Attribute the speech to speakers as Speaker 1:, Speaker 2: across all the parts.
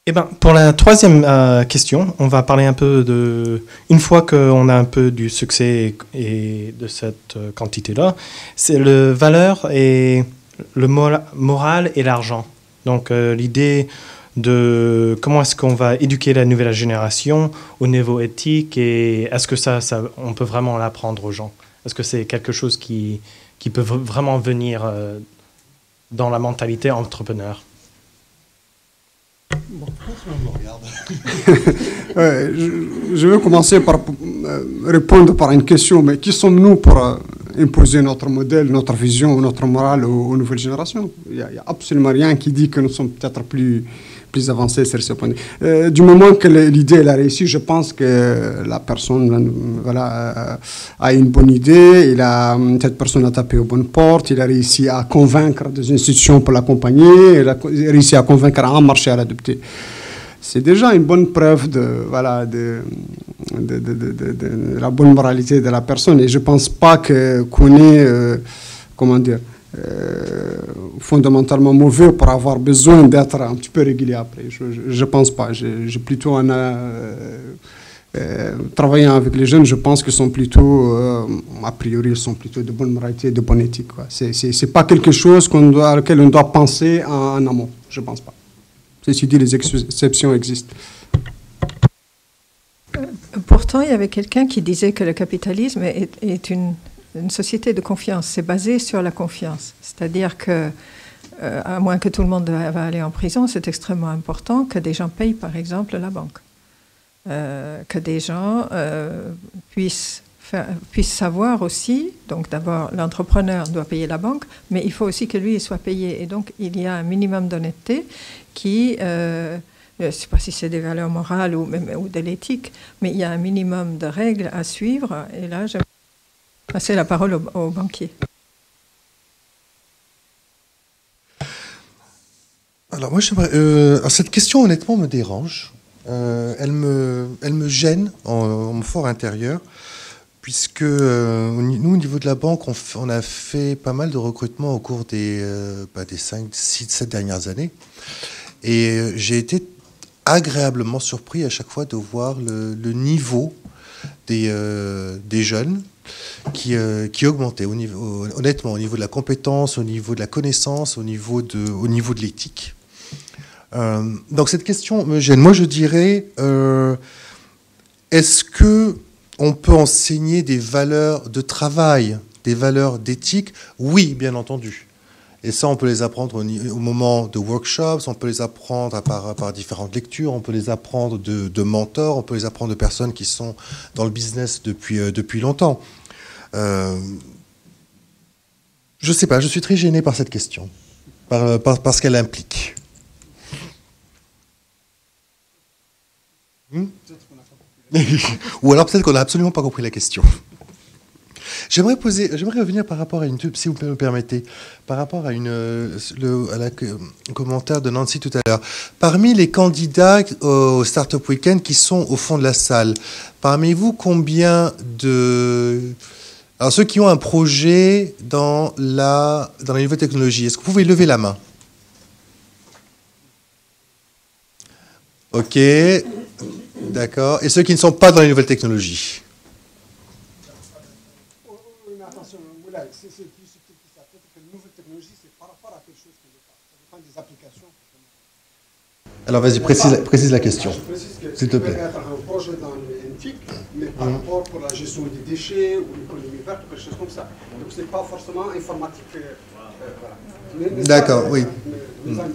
Speaker 1: Eh ben, pour la troisième question, on va parler un peu de... Une fois qu'on a un peu du succès et de cette quantité-là, c'est le valeur et le moral et l'argent. Donc l'idée de comment est-ce qu'on va éduquer la nouvelle génération au niveau éthique et est-ce que on peut vraiment l'apprendre aux gens? Est-ce que c'est quelque chose qui peut vraiment venir dans la mentalité entrepreneur?
Speaker 2: Bon, ouais, je vais commencer par répondre par une question, mais qui sommes-nous pour imposer notre modèle, notre vision, notre morale aux nouvelles générations? Il n'y a absolument rien qui dit que nous sommes peut-être plus avancés sur ce point. Du moment que l'idée elle a réussi, je pense que la personne voilà, a une bonne idée, cette personne a tapé aux bonnes portes, il a réussi à convaincre des institutions pour l'accompagner, il a réussi à convaincre un marché à l'adopter. C'est déjà une bonne preuve de la bonne moralité de la personne. Et je ne pense pas qu'on est, comment dire, fondamentalement mauvais pour avoir besoin d'être un petit peu régulier après. Je ne pense pas. J'ai plutôt travaillant avec les jeunes, je pense qu'ils sont plutôt, a priori, ils sont plutôt de bonne moralité, de bonne éthique. C'est pas quelque chose auquel on doit penser en amont. Je ne pense pas. Ceci dit, les exceptions existent.
Speaker 3: Pourtant, il y avait quelqu'un qui disait que le capitalisme est une société de confiance. C'est basé sur la confiance. C'est-à-dire que, à moins que tout le monde va aller en prison, c'est extrêmement important que des gens payent, par exemple, la banque. Que des gens puissent savoir aussi, donc d'abord l'entrepreneur doit payer la banque, mais il faut aussi que lui il soit payé. Et donc il y a un minimum d'honnêteté qui, je ne sais pas si c'est des valeurs morales ou de l'éthique, mais il y a un minimum de règles à suivre. Et là, je vais passer la parole au banquier.
Speaker 4: Alors moi, cette question honnêtement me dérange. Elle me gêne en mon fort intérieur, puisque nous, au niveau de la banque, on a fait pas mal de recrutements au cours des 5, 6, 7 dernières années. Et j'ai été agréablement surpris à chaque fois de voir le niveau des jeunes qui augmentait, honnêtement, au niveau de la compétence, au niveau de la connaissance, au niveau de l'éthique. Donc cette question me gêne. Moi, je dirais, est-ce qu'on peut enseigner des valeurs de travail, des valeurs d'éthique? Oui, bien entendu. Et ça, on peut les apprendre au moment de workshops, on peut les apprendre par différentes lectures, on peut les apprendre de mentors, on peut les apprendre de personnes qui sont dans le business depuis longtemps. Je ne sais pas, je suis très gêné par cette question, par ce qu'elle implique. Ou alors peut-être qu'on n'a absolument pas compris la question. J'aimerais revenir par rapport à si vous me permettez, par rapport à un commentaire de Nancy tout à l'heure. Parmi les candidats au Startup Weekend qui sont au fond de la salle, parmi vous, combien alors ceux qui ont un projet dans les nouvelles technologies, est-ce que vous pouvez lever la main? Ok. D'accord. Et ceux qui ne sont pas dans les nouvelles technologies?
Speaker 2: Mais attention, c'est plus subtil que ça. Peut-être que les nouvelles technologies, c'est par rapport à quelque chose que ça dépend des applications.
Speaker 4: Alors vas-y, précise la question, s'il te plaît.
Speaker 2: Ça peut être un projet dans l'éthique, mais par rapport pour la gestion des déchets ou l'économie verte ou quelque chose comme ça. Donc ce n'est pas forcément informatique. Voilà.
Speaker 4: D'accord, oui.
Speaker 2: Il y en a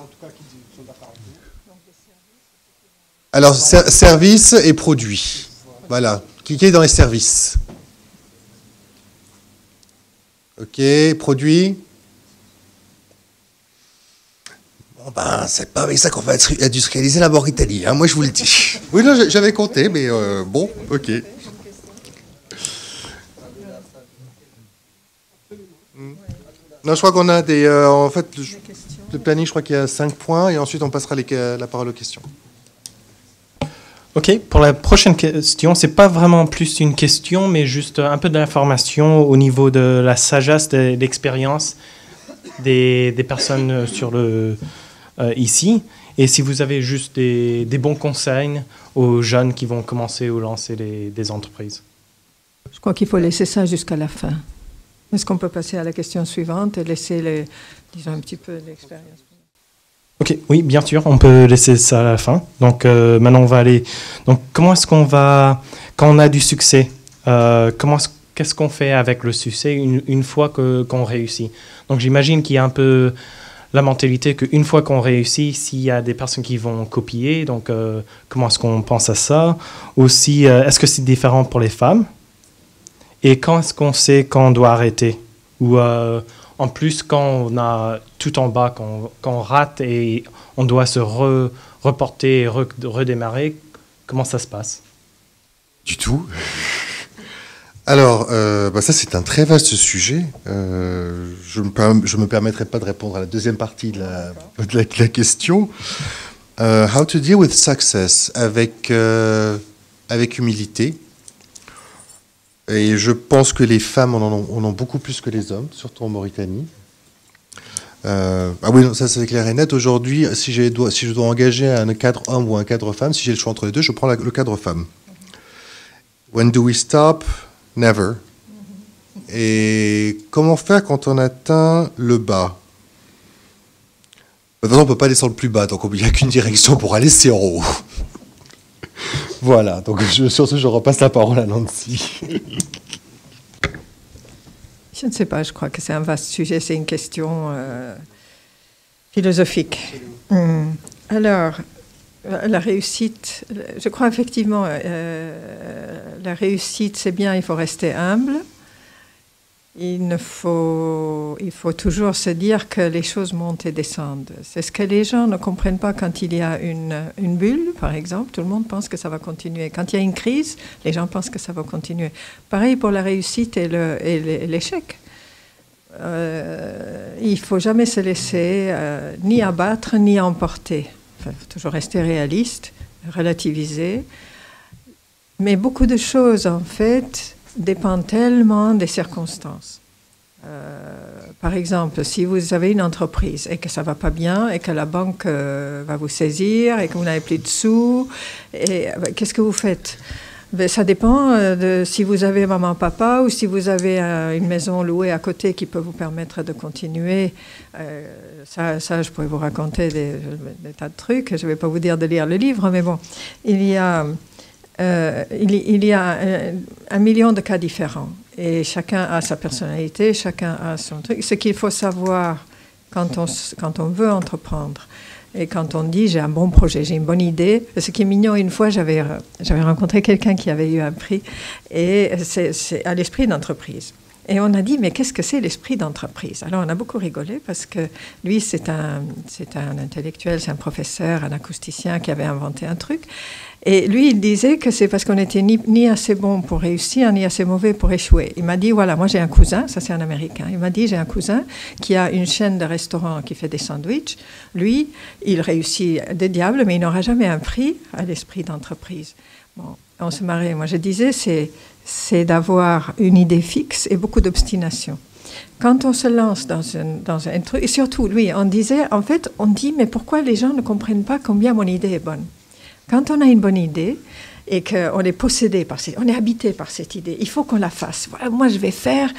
Speaker 2: en tout cas qui sont d'accord avec nous.
Speaker 4: Alors, services et produits. Voilà. Qui est dans les services? Ok, produits. Bon ben, c'est pas avec ça qu'on va industrialiser la Mauritanie, hein, moi je vous le dis. Oui, non, j'avais compté, mais bon, ok. Non, je crois qu'on a en fait, le planning, je crois qu'il y a 5 points, et ensuite on passera la parole aux questions.
Speaker 1: Ok, pour la prochaine question, c'est pas vraiment plus une question, mais juste un peu d'information au niveau de la sagesse, de l'expérience des personnes ici, et si vous avez juste des bons conseils aux jeunes qui vont commencer ou lancer des entreprises.
Speaker 3: Je crois qu'il faut laisser ça jusqu'à la fin. Est-ce qu'on peut passer à la question suivante et laisser disons un petit peu l'expérience?
Speaker 1: Ok, oui, bien sûr, on peut laisser ça à la fin. Donc maintenant, on va aller. Donc, comment est-ce qu'on va, quand on a du succès, qu'est-ce qu'on fait avec le succès une fois qu'on réussit? Donc, j'imagine qu'il y a un peu la mentalité qu'une fois qu'on réussit, s'il y a des personnes qui vont copier, donc comment est-ce qu'on pense à ça? Aussi, est-ce que c'est différent pour les femmes? Et quand est-ce qu'on sait quand on doit arrêter? Ou en plus, quand on a tout en bas, quand on rate et on doit se reporter et redémarrer, comment ça se passe?
Speaker 4: Du tout. Alors, ça c'est un très vaste sujet. Je me permettrai pas de répondre à la deuxième partie de la question. How to deal with success avec humilité. Et je pense que les femmes en ont beaucoup plus que les hommes, surtout en Mauritanie. Ah oui, non, ça c'est clair et net. Aujourd'hui, si je dois engager un cadre homme ou un cadre femme, si j'ai le choix entre les deux, je prends le cadre femme. When do we stop? Never. Et comment faire quand on atteint le bas? De toute façon, on ne peut pas descendre plus bas, donc il n'y a qu'une direction pour aller, c'est en haut. Voilà, donc sur ce, je repasse la parole à Nancy.
Speaker 3: Je ne sais pas, je crois que c'est un vaste sujet, c'est une question philosophique. Alors, la réussite, je crois effectivement, la réussite, c'est bien, il faut rester humble. Il faut toujours se dire que les choses montent et descendent. C'est ce que les gens ne comprennent pas quand il y a une bulle, par exemple. Tout le monde pense que ça va continuer. Quand il y a une crise, les gens pensent que ça va continuer. Pareil pour la réussite et l'échec. Il ne faut jamais se laisser ni abattre ni emporter. Il faut toujours rester réaliste, relativiser. Mais beaucoup de choses, en fait, dépendent tellement des circonstances. Par exemple, si vous avez une entreprise et que ça ne va pas bien et que la banque va vous saisir et que vous n'avez plus de sous, qu'est-ce que vous faites? Ça dépend de si vous avez maman, papa ou si vous avez une maison louée à côté qui peut vous permettre de continuer. Ça, je pourrais vous raconter des tas de trucs. Je ne vais pas vous dire de lire le livre, mais bon, il y a un million de cas différents et chacun a sa personnalité, chacun a son truc. Ce qu'il faut savoir quand on veut entreprendre et quand on dit j'ai un bon projet, j'ai une bonne idée. Ce qui est mignon, une fois j'avais rencontré quelqu'un qui avait eu un prix et c'est à l'esprit d'entreprise. Et on a dit, mais qu'est-ce que c'est l'esprit d'entreprise? Alors, on a beaucoup rigolé parce que lui, c'est un intellectuel, c'est un professeur, un acousticien qui avait inventé un truc. Et lui, il disait que c'est parce qu'on n'était ni assez bon pour réussir, ni assez mauvais pour échouer. Il m'a dit, voilà, moi j'ai un cousin, ça c'est un Américain, il m'a dit, j'ai un cousin qui a une chaîne de restaurants qui fait des sandwichs. Lui, il réussit des diables, mais il n'aura jamais un prix à l'esprit d'entreprise. Bon, on se marrait. Moi, je disais, c'est d'avoir une idée fixe et beaucoup d'obstination. Quand on se lance dans un truc, et surtout, lui, on disait, en fait, on dit, mais pourquoi les gens ne comprennent pas combien mon idée est bonne? Quand on a une bonne idée et qu'on est possédé on est habité par cette idée, il faut qu'on la fasse. Voilà, moi, je vais faire,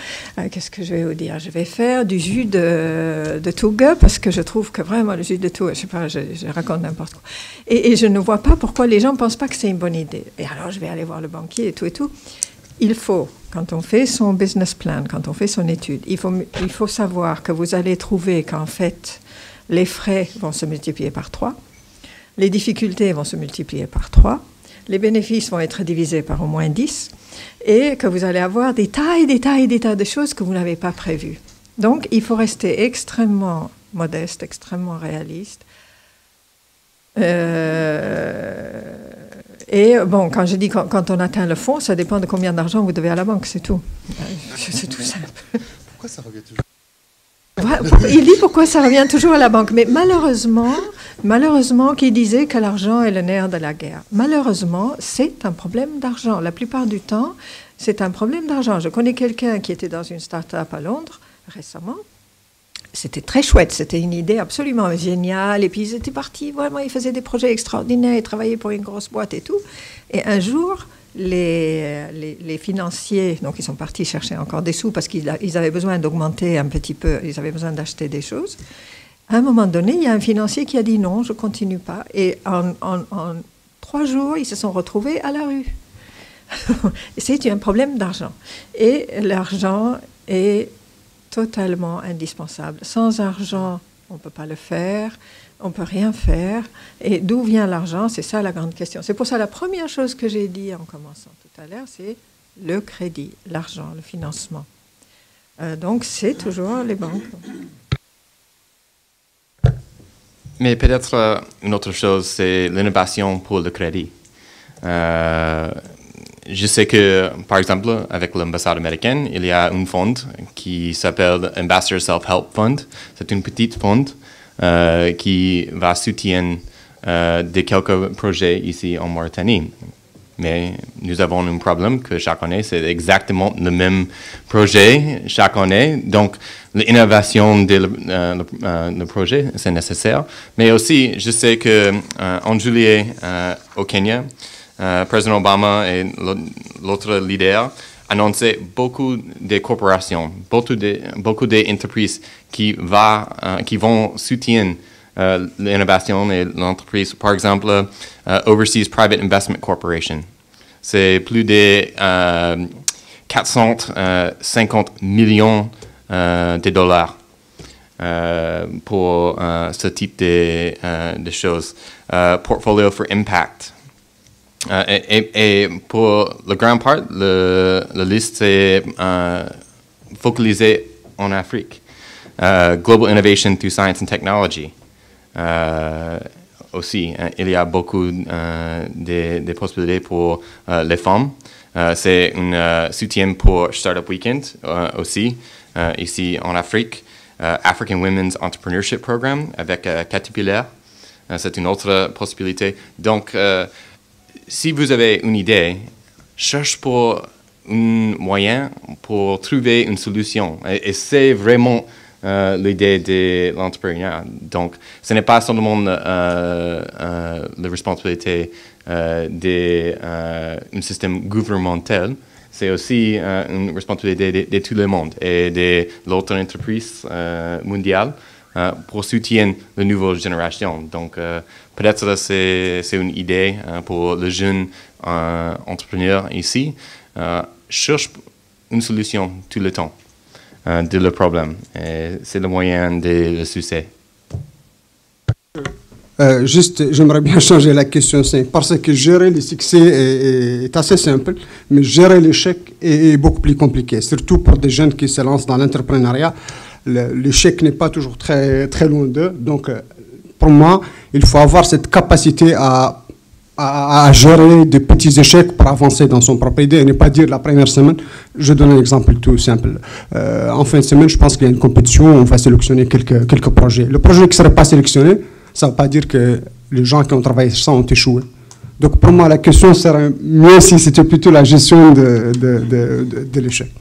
Speaker 3: qu'est-ce que je vais vous dire? Je vais faire du jus de Touga parce que je trouve que vraiment le jus de Touga, je sais pas, je raconte n'importe quoi. Et je ne vois pas pourquoi les gens ne pensent pas que c'est une bonne idée. Et alors, je vais aller voir le banquier et tout et tout. Il faut, quand on fait son business plan, quand on fait son étude, il faut savoir que vous allez trouver qu'en fait, les frais vont se multiplier par 3, les difficultés vont se multiplier par 3, les bénéfices vont être divisés par au moins 10, et que vous allez avoir des tas de choses que vous n'avez pas prévues. Donc, il faut rester extrêmement modeste, extrêmement réaliste. Et bon, quand je dis quand on atteint le fond, ça dépend de combien d'argent vous devez à la banque, c'est tout. C'est tout simple.
Speaker 4: Pourquoi ça revient toujours?
Speaker 3: Il dit pourquoi ça revient toujours à la banque. Mais malheureusement, qui disait que l'argent est le nerf de la guerre. Malheureusement, c'est un problème d'argent. La plupart du temps, c'est un problème d'argent. Je connais quelqu'un qui était dans une start-up à Londres récemment. c'était très chouette, c'était une idée absolument géniale. Et puis ils étaient partis, vraiment, ils faisaient des projets extraordinaires, ils travaillaient pour une grosse boîte et tout. Et un jour, les financiers, donc ils sont partis chercher encore des sous parce qu'ils avaient besoin d'augmenter un petit peu, ils avaient besoin d'acheter des choses. À un moment donné, il y a un financier qui a dit non, je ne continue pas. Et en 3 jours, ils se sont retrouvés à la rue. C'est un problème d'argent. Et l'argent est totalement indispensable. Sans argent, on ne peut pas le faire, on ne peut rien faire. Et d'où vient l'argent? C'est ça la grande question. C'est pour ça la première chose que j'ai dit en commençant tout à l'heure, c'est le crédit, l'argent, le financement. Donc c'est toujours les banques.
Speaker 5: Mais peut-être une autre chose, c'est l'innovation pour le crédit. Je sais que, par exemple, avec l'ambassade américaine, il y a un fonds qui s'appelle Ambassador Self-Help Fund. C'est une petite fond qui va soutenir de quelques projets ici en Mauritanie. Mais nous avons un problème que chaque année, c'est exactement le même projet chaque année. Donc, l'innovation de projet, c'est nécessaire. Mais aussi, je sais qu'en juillet, au Kenya, président Obama et l'autre leader annonçaient beaucoup de corporations, beaucoup d'entreprises qui vont soutenir l'innovation et l'entreprise. Par exemple, Overseas Private Investment Corporation. C'est plus de 450 millions de dollars pour ce type de choses. Portfolio for Impact. Et pour la grande part, la liste est focalisée en Afrique. Global Innovation through Science and Technology. Aussi, il y a beaucoup de possibilités pour les femmes. C'est un soutien pour Startup Weekend aussi, ici en Afrique. African Women's Entrepreneurship Program avec Caterpillar. C'est une autre possibilité. Donc, si vous avez une idée, cherche pour un moyen pour trouver une solution. Et c'est vraiment l'idée de l'entrepreneuriat. Donc, ce n'est pas seulement la responsabilité d'un système gouvernemental, c'est aussi une responsabilité de tout le monde et de l'autre entreprise mondiale pour soutenir la nouvelle génération. Donc, peut-être c'est une idée pour les jeunes entrepreneurs ici. Cherche une solution tout le temps de le problème. C'est le moyen de le succès.
Speaker 2: Juste, j'aimerais bien changer la question, parce que gérer le succès est assez simple, mais gérer l'échec est beaucoup plus compliqué, surtout pour des jeunes qui se lancent dans l'entrepreneuriat. L'échec n'est pas toujours très, très loin d'eux. Donc, pour moi, il faut avoir cette capacité à gérer des petits échecs pour avancer dans son propre idée et ne pas dire la première semaine. Je donne un exemple tout simple. En fin de semaine, je pense qu'il y a une compétition, on va sélectionner quelques projets. Le projet qui ne serait pas sélectionné, ça ne veut pas dire que les gens qui ont travaillé sur ça ont échoué. Donc, pour moi, la question serait mieux si c'était plutôt la gestion de l'échec.